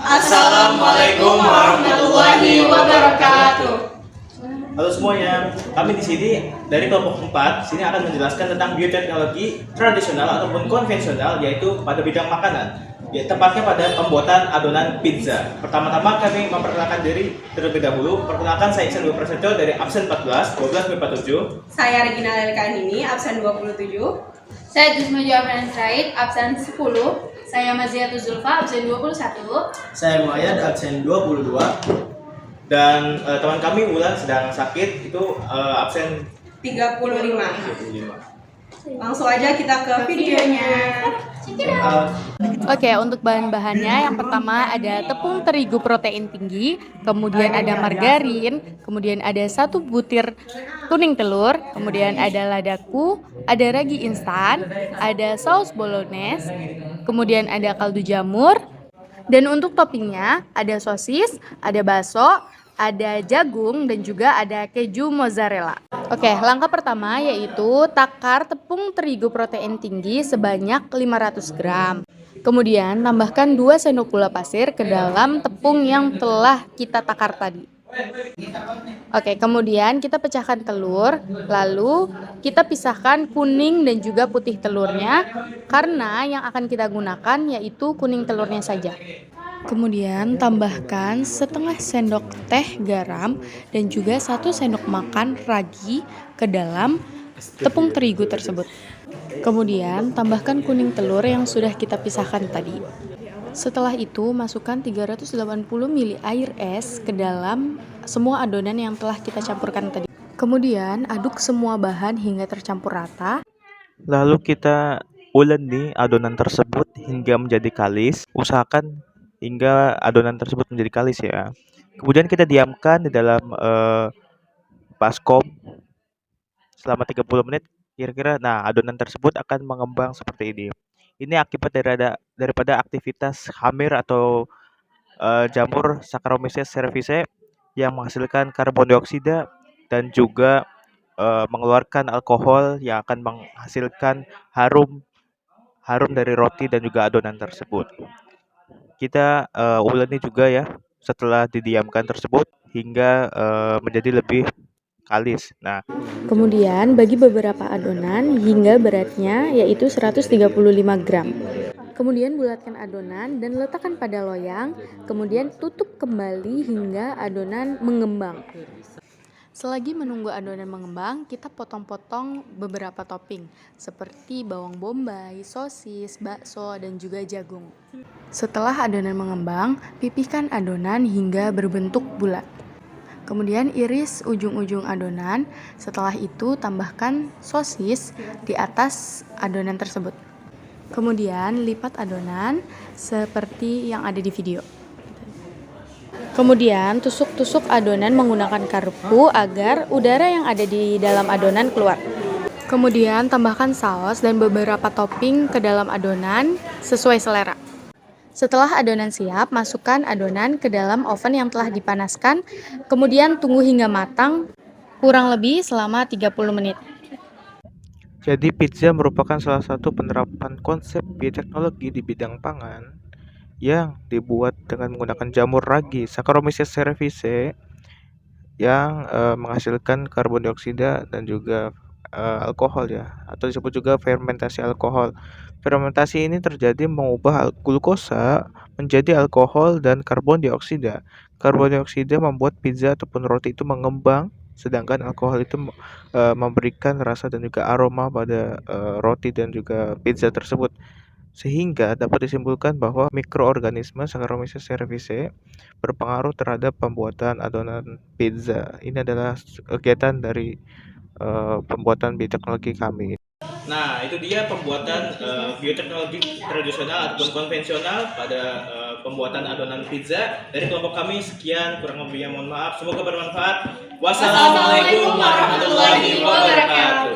Assalamualaikum warahmatullahi wabarakatuh. Halo semuanya, kami di sini dari kelompok 4 sini akan menjelaskan tentang bioteknologi tradisional ataupun konvensional, yaitu pada bidang makanan. Ya, tepatnya pada pembuatan adonan pizza. Pertama-tama kami memperkenalkan diri terlebih dahulu. Perkenalkan, saya Iksan Prasetyo dari absen 14, 12 47. Saya Regina Lelkanini, absen 27. Saya Jusma Joafran Said, absen 10. Saya Maziatul Zulfa, absen 21. Saya Muayyad, absen 22. Dan teman kami Wulan sedang sakit, itu absen 35. 35. Langsung aja kita ke videonya. Oke, untuk bahan-bahannya yang pertama ada tepung terigu protein tinggi, kemudian ada margarin, kemudian ada 1 butir kuning telur, kemudian ada ladaku, ada ragi instan, ada saus bolognese, kemudian ada kaldu jamur, dan untuk toppingnya ada sosis, ada bakso, ada jagung, dan juga ada keju mozzarella. Oke, langkah pertama yaitu takar tepung terigu protein tinggi sebanyak 500 gram. Kemudian tambahkan 2 sendok gula pasir ke dalam tepung yang telah kita takar tadi. Oke, kemudian kita pecahkan telur, lalu kita pisahkan kuning dan juga putih telurnya, karena yang akan kita gunakan yaitu kuning telurnya saja. Kemudian tambahkan setengah sendok teh garam dan juga 1 sendok makan ragi ke dalam tepung terigu tersebut. Kemudian tambahkan kuning telur yang sudah kita pisahkan tadi. Setelah itu masukkan 380 ml air es ke dalam semua adonan yang telah kita campurkan tadi. Kemudian aduk semua bahan hingga tercampur rata. Lalu kita uleni adonan tersebut hingga menjadi kalis. Usahakan hingga adonan tersebut menjadi kalis ya. Kemudian kita diamkan di dalam baskom selama 30 menit kira-kira. Nah, adonan tersebut akan mengembang seperti ini. Ini akibat daripada aktivitas hamir atau jamur Saccharomyces cerevisiae yang menghasilkan karbon dioksida dan juga mengeluarkan alkohol yang akan menghasilkan harum dari roti dan juga adonan tersebut. Kita uleni juga ya setelah didiamkan tersebut hingga menjadi lebih kalis. Nah, Kemudian bagi beberapa adonan hingga beratnya yaitu 135 gram. Kemudian bulatkan adonan dan letakkan pada loyang, kemudian tutup kembali hingga adonan mengembang. Selagi menunggu adonan mengembang, kita potong-potong beberapa topping seperti bawang bombay, sosis, bakso, dan juga jagung. Setelah adonan mengembang, pipihkan adonan hingga berbentuk bulat. Kemudian iris ujung-ujung adonan, setelah itu tambahkan sosis di atas adonan tersebut. Kemudian lipat adonan seperti yang ada di video. Kemudian tusuk-tusuk adonan menggunakan garpu agar udara yang ada di dalam adonan keluar. Kemudian tambahkan saus dan beberapa topping ke dalam adonan sesuai selera. Setelah adonan siap, masukkan adonan ke dalam oven yang telah dipanaskan, kemudian tunggu hingga matang kurang lebih selama 30 menit. jadi pizza merupakan salah satu penerapan konsep bioteknologi di bidang pangan yang dibuat dengan menggunakan jamur ragi Saccharomyces cerevisiae yang menghasilkan karbon dioksida dan juga alkohol ya, atau disebut juga fermentasi alkohol. Fermentasi ini terjadi mengubah glukosa menjadi alkohol dan karbon dioksida. Karbon dioksida membuat pizza ataupun roti itu mengembang, sedangkan alkohol itu memberikan rasa dan juga aroma pada roti dan juga pizza tersebut. Sehingga dapat disimpulkan bahwa mikroorganisme Saccharomyces cerevisiae berpengaruh terhadap pembuatan adonan pizza. Ini adalah kegiatan dari pembuatan bioteknologi kami. Nah, itu dia pembuatan bioteknologi tradisional ataupun konvensional pada pembuatan adonan pizza. Dari kelompok kami sekian, kurang lebihnya mohon maaf. Semoga bermanfaat. Wassalamualaikum warahmatullahi wabarakatuh.